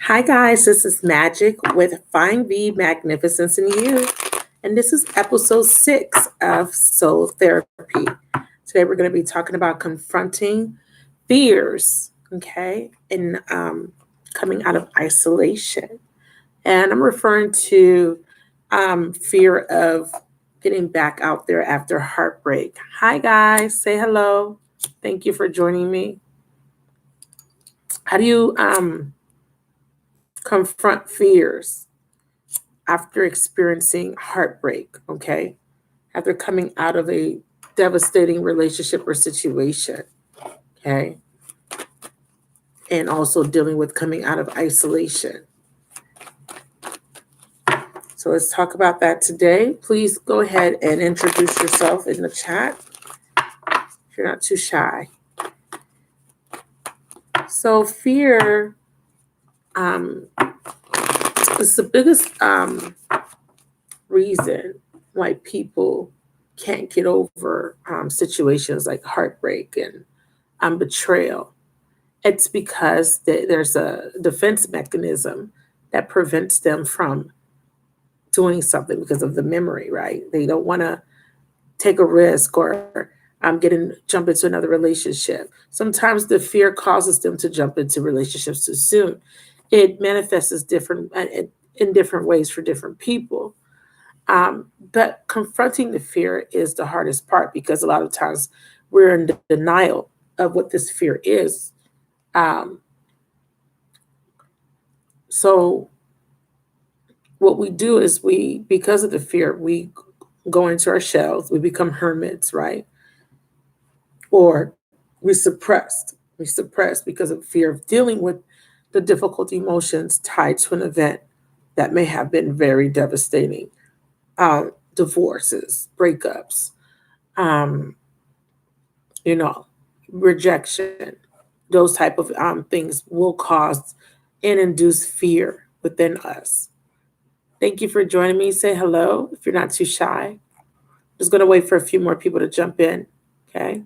Hi, guys. This is Magic with Find the Magnificence in You. And this is episode 6 of Soul Therapy. Today, we're going to be talking about confronting fears, okay, and coming out of isolation. And I'm referring to fear of getting back out there after heartbreak. Hi, guys. Say hello. Thank you for joining me. How do you confront fears after experiencing heartbreak, okay? After coming out of a devastating relationship or situation, okay? And also dealing with coming out of isolation. So let's talk about that today. Please go ahead and introduce yourself in the chat if you're not too shy. So fear is the biggest reason why people can't get over situations like heartbreak and betrayal. It's because there's a defense mechanism that prevents them from doing something because of the memory, right? They don't want to take a risk or jump into another relationship. Sometimes the fear causes them to jump into relationships too soon. It manifests as in different ways for different people. But confronting the fear is the hardest part because a lot of times we're in denial of what this fear is. Um, so what we do is because of the fear, we go into our shells, we become hermits, right? Or we suppress because of fear of dealing with the difficult emotions tied to an event that may have been very devastating. Divorces, breakups, um, you know, rejection, those type of things will cause and induce fear within us. Thank you for joining me. Say hello if you're not too shy. Just going to wait for a few more people to jump in. Okay.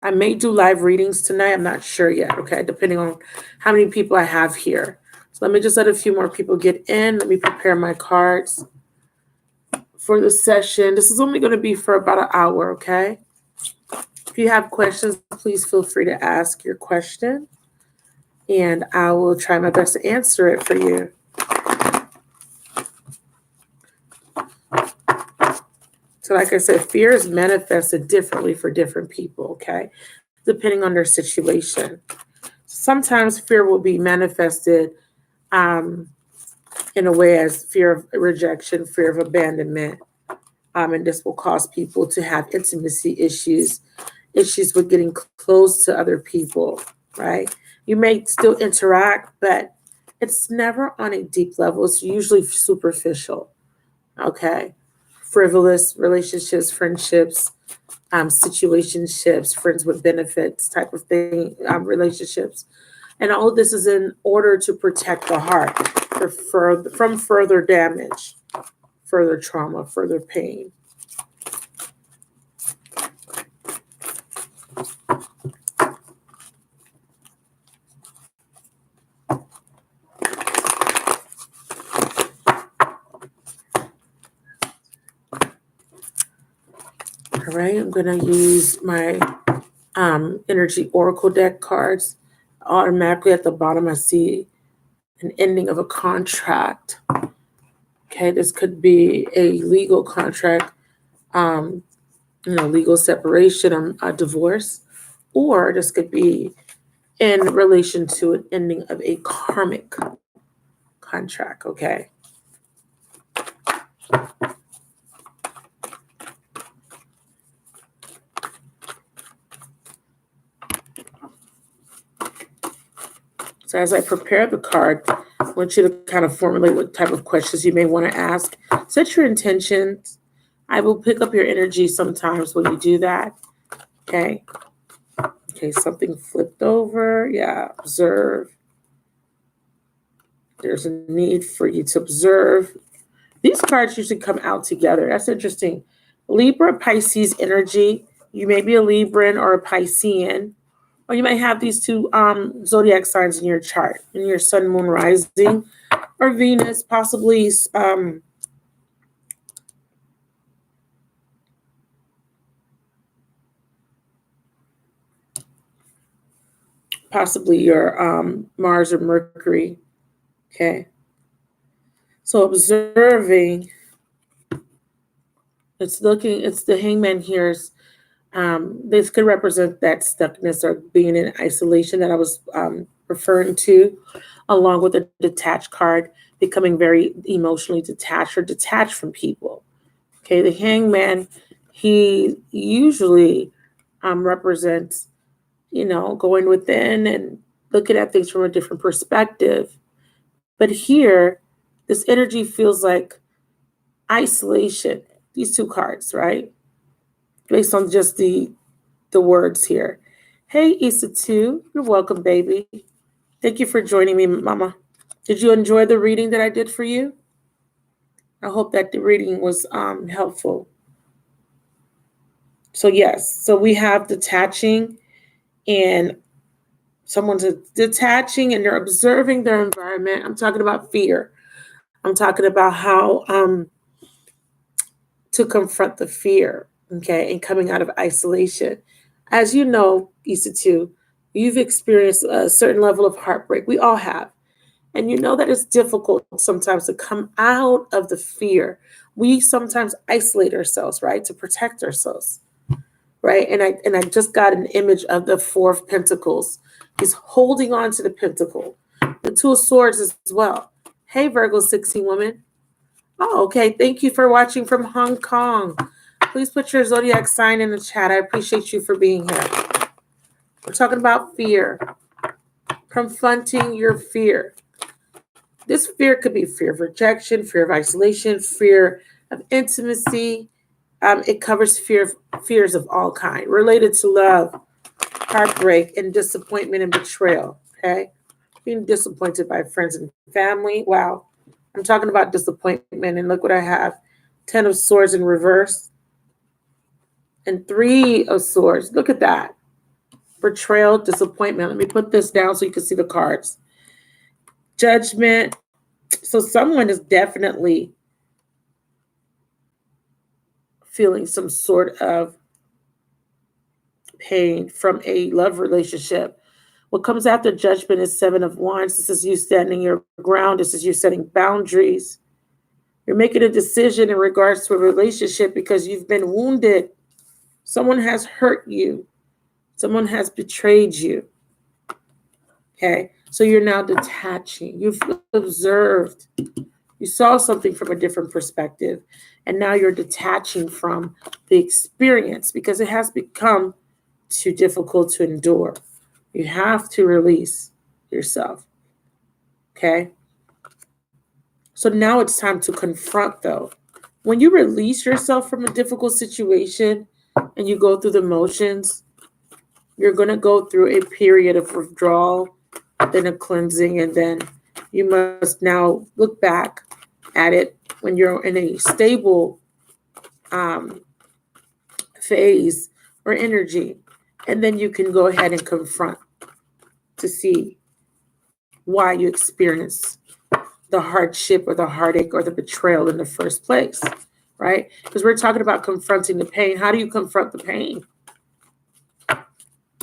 I may do live readings tonight. I'm not sure yet. Okay. Depending on how many people I have here. So let me just let a few more people get in. Let me prepare my cards for the session. This is only going to be for about an hour. Okay. If you have questions, please feel free to ask your question and I will try my best to answer it for you. So like I said, fear is manifested differently for different people, okay? Depending on their situation. Sometimes fear will be manifested in a way as fear of rejection, fear of abandonment. And this will cause people to have intimacy issues with getting close to other people, right? You may still interact, but it's never on a deep level. It's usually superficial, okay? Frivolous relationships, friendships, situationships, friends with benefits type of thing, relationships. And all of this is in order to protect the heart from further damage, further trauma, further pain. All right, I'm going to use my energy oracle deck cards. Automatically at the bottom, I see an ending of a contract. Okay, this could be a legal contract, legal separation or a divorce, or this could be in relation to an ending of a karmic contract. Okay. So as I prepare the card, I want you to kind of formulate what type of questions you may want to ask. Set your intentions. I will pick up your energy sometimes when you do that. Okay. Okay, something flipped over. Yeah, observe. There's a need for you to observe. These cards usually come out together. That's interesting. Libra, Pisces energy. You may be a Libran or a Piscean. Or you might have these two zodiac signs in your chart, in your sun, moon, rising, or Venus, possibly your Mars or Mercury. Okay. So observing, it's the hangman here's. This could represent that stuckness or being in isolation that I was referring to, along with the detached card, becoming very emotionally detached or detached from people. Okay, the hangman, he usually represents, going within and looking at things from a different perspective. But here, this energy feels like isolation. These two cards, right? Based on just the words here. Hey, Issa 2, you're welcome, baby. Thank you for joining me, Mama. Did you enjoy the reading that I did for you? I hope that the reading was helpful. So yes, so we have detaching, and someone's detaching and they're observing their environment. I'm talking about fear. I'm talking about how to confront the fear, okay, and coming out of isolation. As you know, Issa 2, you've experienced a certain level of heartbreak. We all have. And you know that it's difficult sometimes to come out of the fear. We sometimes isolate ourselves, right, to protect ourselves, right? And I just got an image of the Four of Pentacles. He's holding on to the pentacle. The Two of Swords as well. Hey, Virgo 16 woman. Oh, okay. Thank you for watching from Hong Kong. Please put your zodiac sign in the chat. I appreciate you for being here. We're talking about fear, confronting your fear. This fear could be fear of rejection, fear of isolation, fear of intimacy. It covers fears of all kind related to love, heartbreak, and disappointment and betrayal. Okay, being disappointed by friends and family. Wow, I'm talking about disappointment, and look what I have: 10 of Swords in reverse, and 3 of Swords. Look at that: betrayal, disappointment. Let me put this down so you can see the cards. Judgment. So someone is definitely feeling some sort of pain from a love relationship. What comes after judgment is 7 of Wands. This is you standing your ground. This is you setting boundaries. You're making a decision in regards to a relationship because you've been wounded. Someone has hurt you. Someone has betrayed you. Okay, so you're now detaching. You've observed. You saw something from a different perspective, and now you're detaching from the experience because it has become too difficult to endure. You have to release yourself. Okay? So now it's time to confront, though. When you release yourself from a difficult situation and you go through the motions, you're going to go through a period of withdrawal, then a cleansing, and then you must now look back at it when you're in a stable phase or energy. And then you can go ahead and confront to see why you experience the hardship or the heartache or the betrayal in the first place, right? Because we're talking about confronting the pain. How do you confront the pain?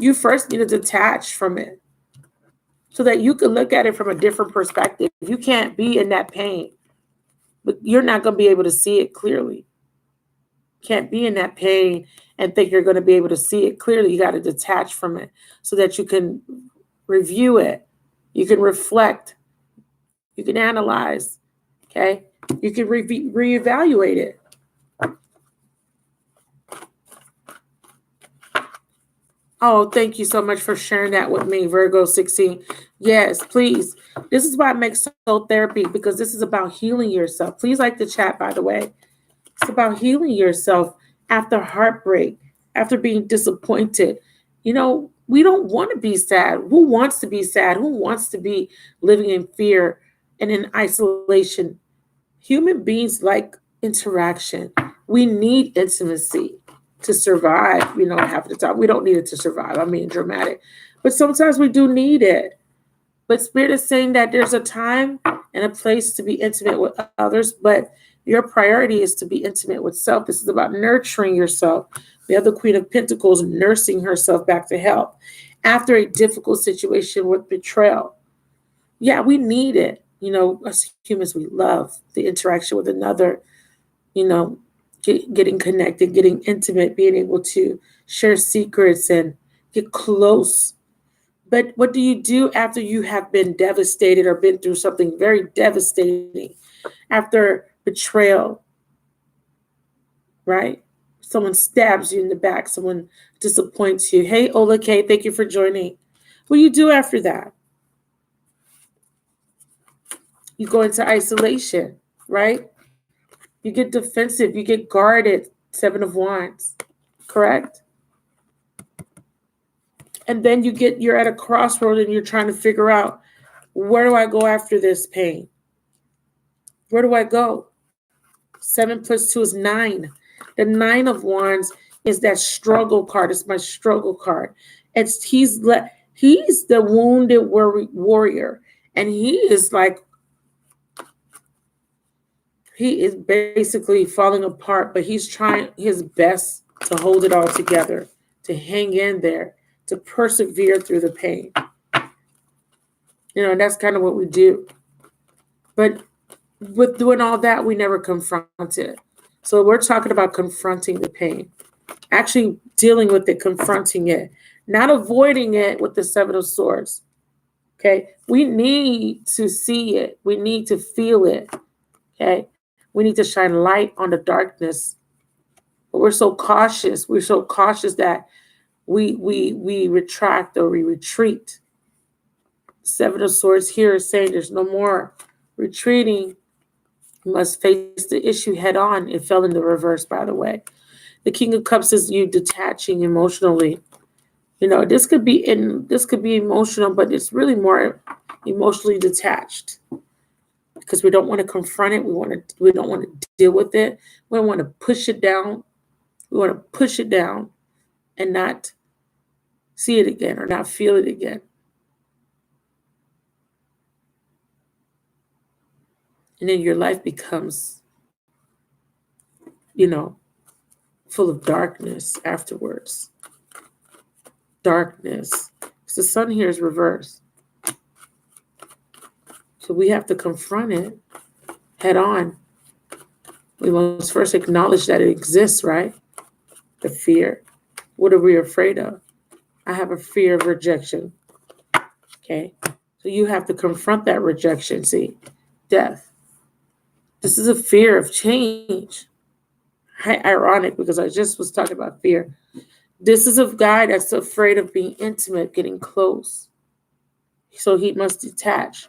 You first need to detach from it so that you can look at it from a different perspective. You can't be in that pain, but you're not going to be able to see it clearly. Can't be in that pain and think you're going to be able to see it clearly. You got to detach from it so that you can review it. You can reflect. You can analyze. Okay. You can reevaluate it. Oh, thank you so much for sharing that with me, Virgo 16. Yes, please. This is why I make soul therapy, because this is about healing yourself. Please like the chat, by the way. It's about healing yourself after heartbreak, after being disappointed. We don't want to be sad. Who wants to be sad? Who wants to be living in fear and in isolation? Human beings like interaction. We need intimacy to survive, half the time. We don't need it to survive. I'm being dramatic. But sometimes we do need it. But Spirit is saying that there's a time and a place to be intimate with others, but your priority is to be intimate with self. This is about nurturing yourself. We have the Queen of Pentacles nursing herself back to health after a difficult situation with betrayal. Yeah, we need it. Us humans, we love the interaction with another, you know, getting connected, getting intimate, being able to share secrets and get close. But what do you do after you have been devastated or been through something very devastating? After betrayal, right? Someone stabs you in the back, someone disappoints you. Hey, Ola K, thank you for joining. What do you do after that? You go into isolation, right? You get defensive, you get guarded, Seven of Wands, correct? And then you're at a crossroad and you're trying to figure out, where do I go after this pain? Where do I go? 7 plus 2 is 9. The 9 of Wands is that struggle card. It's my struggle card. He's the wounded warrior, and he is basically falling apart, but he's trying his best to hold it all together, to hang in there, to persevere through the pain. And that's kind of what we do. But with doing all that, we never confront it. So we're talking about confronting the pain, actually dealing with it, confronting it, not avoiding it with the 7 of Swords. Okay, we need to see it. We need to feel it. Okay, we need to shine light on the darkness. But we're so cautious. We're so cautious that we retract or we retreat. 7 of Swords here is saying there's no more retreating. You must face the issue head on. It fell in the reverse, by the way. The King of Cups is you detaching emotionally. This could be emotional, but it's really more emotionally detached because we don't want to confront it. We don't want to deal with it. We don't want to push it down. We want to push it down and not see it again or not feel it again. And then your life becomes, full of darkness afterwards. Darkness. Because the sun here is reversed. So we have to confront it head on. We must first acknowledge that it exists, right? The fear. What are we afraid of? I have a fear of rejection. Okay. So you have to confront that rejection. See, death. This is a fear of change. Ironic, because I just was talking about fear. This is a guy that's afraid of being intimate, getting close. So he must detach.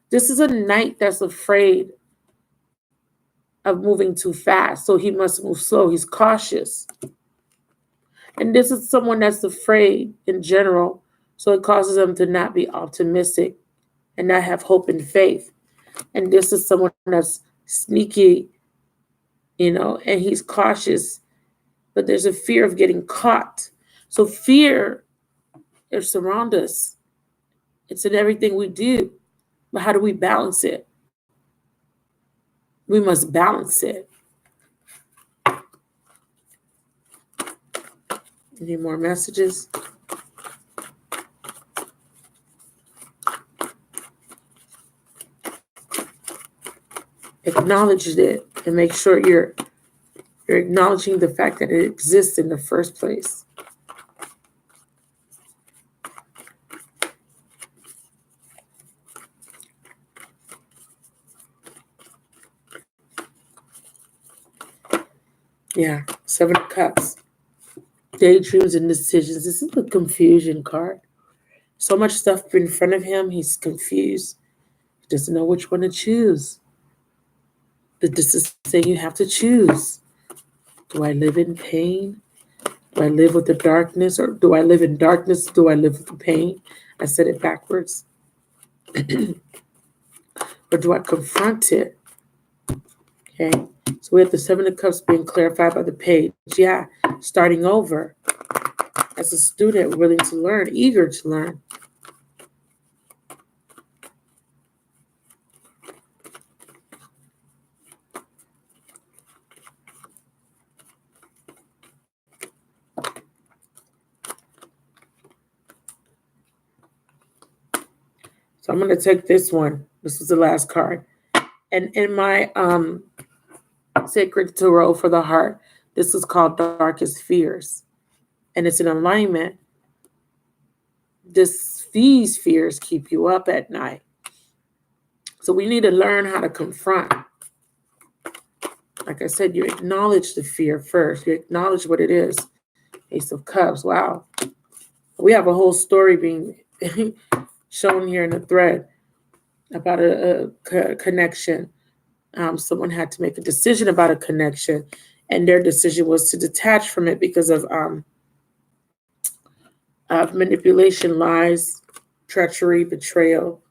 This is a knight that's afraid of moving too fast. So he must move slow. He's cautious. And this is someone that's afraid in general. So it causes them to not be optimistic and not have hope and faith. And this is someone that's sneaky, and he's cautious, but there's a fear of getting caught. So fear, it surrounds us. It's in everything we do. But how do we balance it? We must balance it. Any more messages? Acknowledge it and make sure you're acknowledging the fact that it exists in the first place. Yeah, 7 of Cups. Daydreams and decisions. This is the confusion card. So much stuff in front of him. He's confused. He doesn't know which one to choose. But this is saying you have to choose. Do I live in pain? Do I live with the darkness? Or do I live in darkness? Do I live with the pain? I said it backwards. Or do I confront it? Okay. So we have the 7 of Cups being clarified by the page. Yeah, starting over. as a student, willing to learn, eager to learn. So I'm going to take this one. This was the last card. And in my sacred tarot for the heart, this is called Darkest Fears. And it's an alignment. These fears keep you up at night. So we need to learn how to confront. Like I said, you acknowledge the fear first. You acknowledge what it is. Ace of Cups. Wow. We have a whole story being shown here in the thread about a connection. Someone had to make a decision about a connection, and their decision was to detach from it because of manipulation, lies, treachery, betrayal.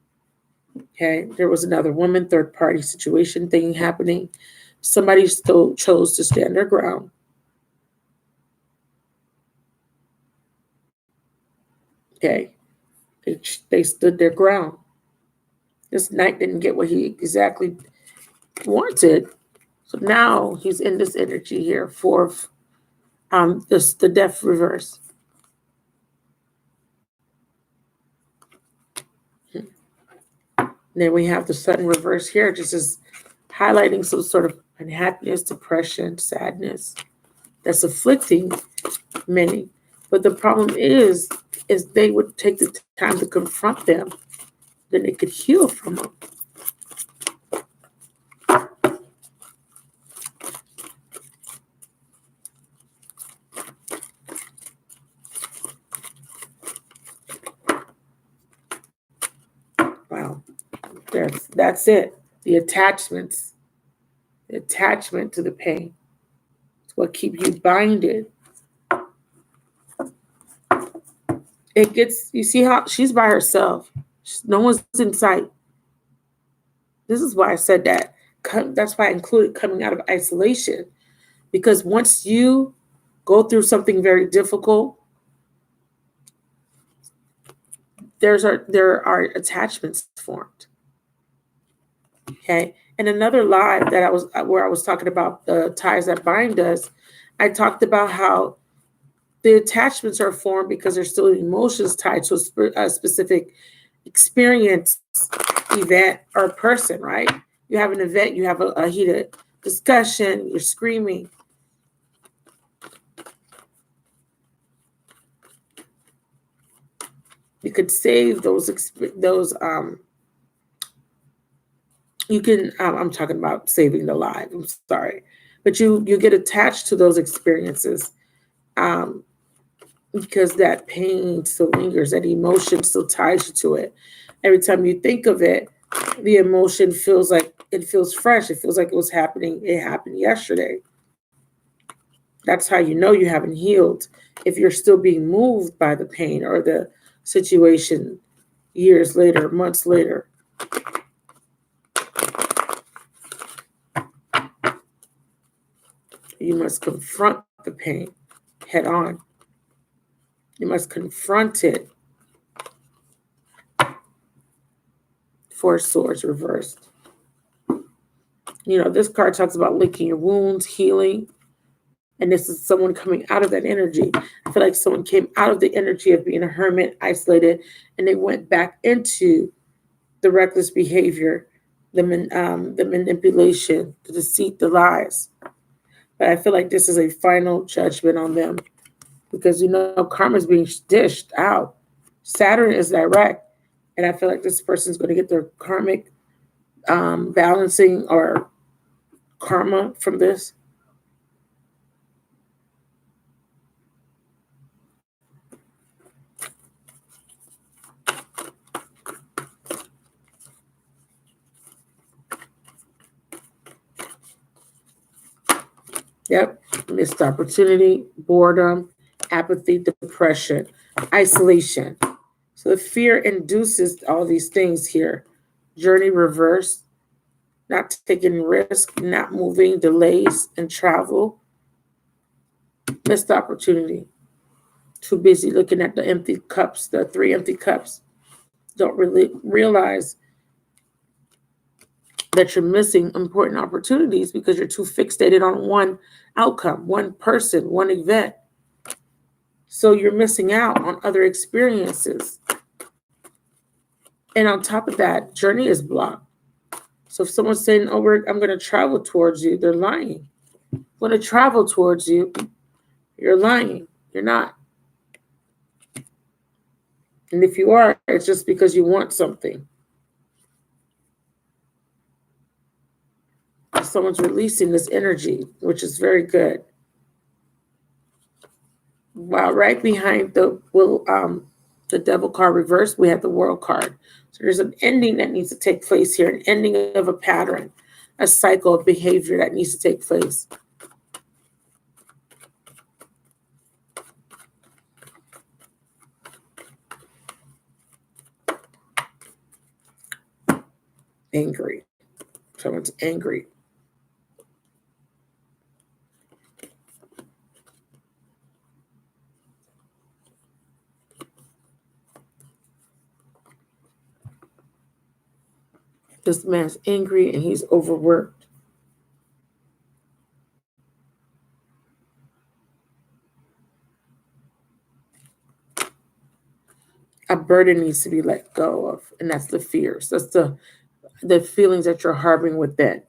Okay, there was another woman, third party situation thing happening. Somebody still chose to stand their ground. Okay, they stood their ground. This knight didn't get what he exactly wanted. So now he's in this energy here, fourth, the death reverse. And then we have the sun reverse here, just as highlighting some sort of unhappiness, depression, sadness that's afflicting many. But the problem is they would take the time to confront them, then they could heal from them. Wow, that's it. The attachment to the pain. It's what keeps you binded. It gets, you see how she's by herself. No one's in sight. This is why I said that. That's why I included coming out of isolation. Because once you go through something very difficult, there are attachments formed. Okay. And another live that I was talking about the ties that bind us, I talked about how the attachments are formed because there's still emotions tied to a specific experience, event, or person, right? You have an event, you have a heated discussion, you're screaming. You could save those you can I'm talking about saving the life, I'm sorry, but you get attached to those experiences because that pain still lingers, that emotion still ties you to it. Every time you think of it, the emotion feels fresh. It feels like it happened yesterday. That's how you know you haven't healed. If you're still being moved by the pain or the situation years later, months later. You must confront the pain head on. You must confront it. Four Swords reversed. This card talks about licking your wounds, healing. And this is someone coming out of that energy. I feel like someone came out of the energy of being a hermit, isolated, and they went back into the reckless behavior, the manipulation, the deceit, the lies. But I feel like this is a final judgment on them because, karma is being dished out. Saturn is direct. And I feel like this person's going to get their karmic balancing or karma from this. Yep. Missed opportunity, boredom, apathy, depression, isolation. So the fear induces all these things here. Journey reverse, not taking risk, not moving, delays in travel, missed opportunity. Too busy looking at the empty cups, the three empty cups. Don't really realize that you're missing important opportunities because you're too fixated on one outcome, one person, one event. So you're missing out on other experiences. And on top of that, journey is blocked. So if someone's saying, oh, I'm going to travel towards you, they're lying. I'm going to travel towards you, you're lying. You're not. And if you are, it's just because you want something. Someone's releasing this energy, which is very good. While right behind the devil card reverse, we have the world card. So there's an ending that needs to take place here, an ending of a pattern, a cycle of behavior that needs to take place. Angry. Someone's angry. This man's angry and he's overworked. A burden needs to be let go of, and that's the fears. That's the feelings that you're harboring within.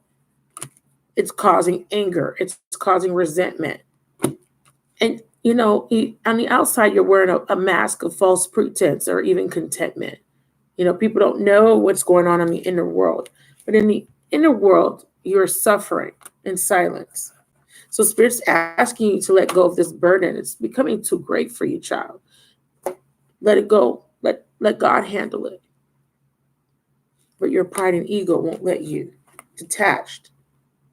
It's causing anger. It's causing resentment. And on the outside, you're wearing a mask of false pretense or even contentment. People don't know what's going on in the inner world, but in the inner world, you're suffering in silence. So Spirit's asking you to let go of this burden. It's becoming too great for you, child. Let it go. Let God handle it. But your pride and ego won't let you. Detach.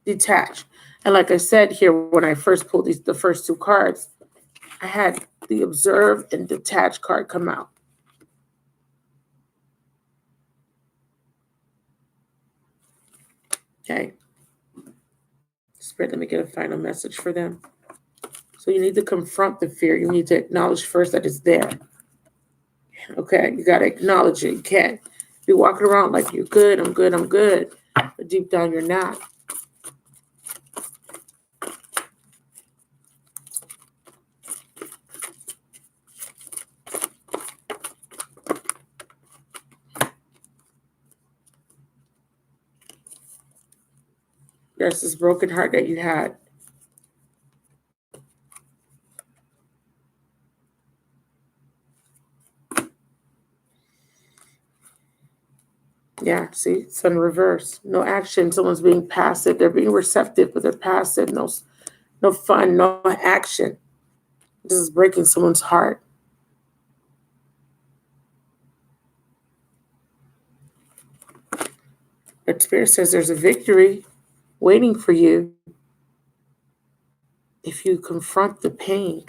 And like I said here, when I first pulled the first two cards, I had the observe and detach card come out. Okay. Spirit, let me get a final message for them. So you need to confront the fear. You need to acknowledge first that it's there. Okay, you got to acknowledge it. You can't be walking around like you're good, I'm good. But deep down, you're not. There's this broken heart that you had. Yeah, see, it's in reverse. No action. Someone's being passive. They're being receptive, but they're passive. No fun, no action. This is breaking someone's heart. But Spirit says there's a victory waiting for you if you confront the pain.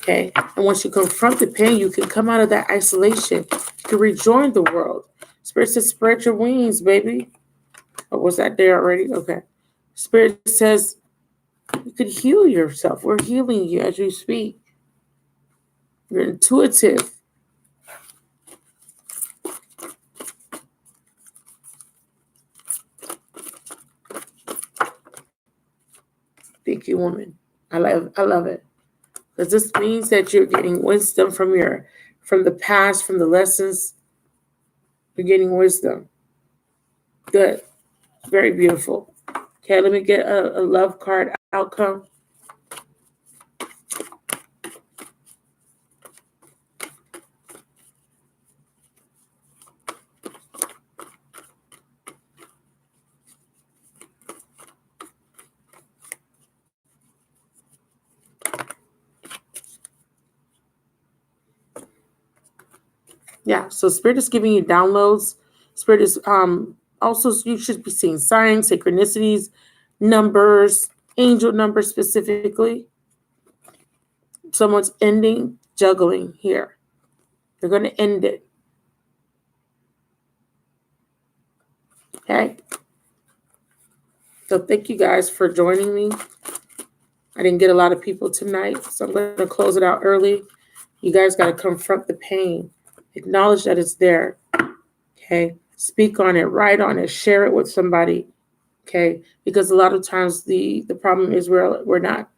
Okay? And once you confront the pain, you can come out of that isolation. You can rejoin the world. Spirit says, spread your wings, baby. Oh, was that there already? Okay. Spirit says, you could heal yourself. We're healing you as you speak. You're intuitive. Thank you, woman. I love it. Because this means that you're getting wisdom from the past, from the lessons. You're getting wisdom. Good. Very beautiful. Okay, let me get a love card outcome. Yeah, so Spirit is giving you downloads. Spirit is also, you should be seeing signs, synchronicities, numbers, angel numbers specifically. Someone's ending juggling here. They're going to end it. Okay? So thank you guys for joining me. I didn't get a lot of people tonight, so I'm going to close it out early. You guys got to confront the pain, acknowledge that it's there. Okay, speak on it, write on it, share it with somebody. Okay, because a lot of times the problem is we're not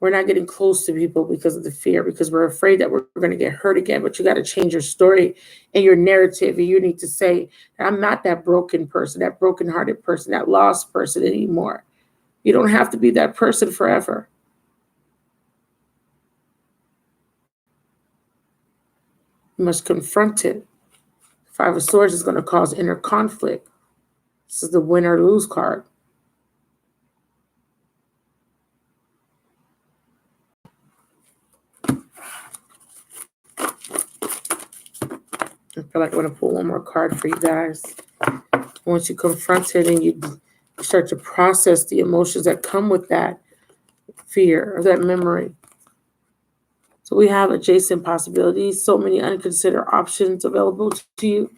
getting close to people because of the fear, because we're afraid that we're going to get hurt again. But you got to change your story and your narrative. And you need to say, I'm not that broken person, that brokenhearted person, that lost person anymore. You don't have to be that person forever. You must confront it. Five of Swords is going to cause inner conflict. This is the win or lose card. I feel like I want to pull one more card for you guys. Once you confront it and you start to process the emotions that come with that fear or that memory. So we have adjacent possibilities, so many unconsidered options available to you.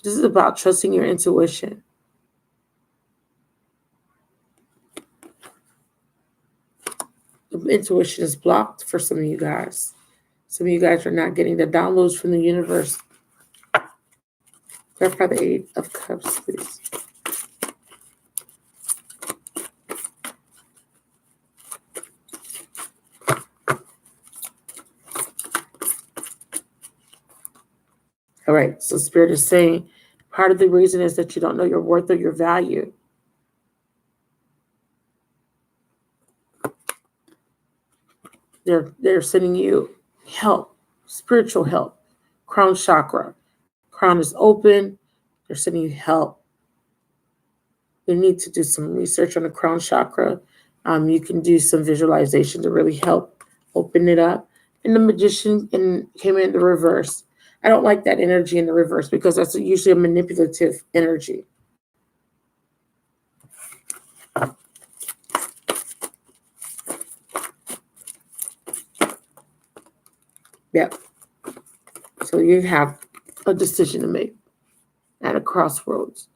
This is about trusting your intuition. The intuition is blocked for some of you guys. Some of you guys are not getting the downloads from the universe. Clarify the Eight of Cups, please. All right, so Spirit is saying part of the reason is that you don't know your worth or your value. They're sending you help, spiritual help, crown chakra. Crown is open. They're sending you help. You need to do some research on the crown chakra. You can do some visualization to really help open it up. And the Magician came in the reverse. I don't like that energy in the reverse because that's usually a manipulative energy. Yep. So you have a decision to make at a crossroads.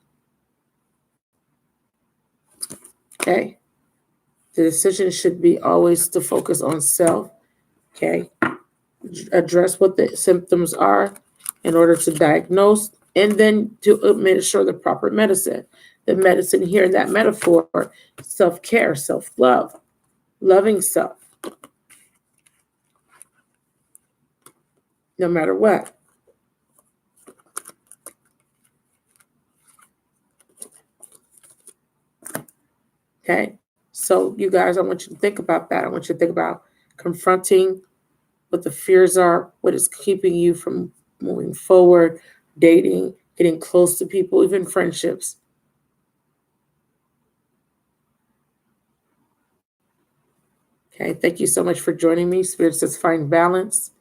Okay. The decision should be always to focus on self. Okay. Address what the symptoms are in order to diagnose and then to administer the proper medicine. The medicine here in that metaphor, self-care, self-love, loving self, no matter what. Okay, so you guys, I want you to think about that. I want you to think about confronting what the fears are, what is keeping you from moving forward, dating, getting close to people, even friendships. Okay, thank you so much for joining me. Spirit says find balance.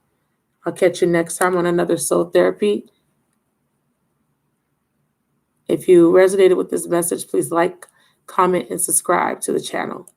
I'll catch you next time on another Soul Therapy. If you resonated with this message, please like, comment, and subscribe to the channel.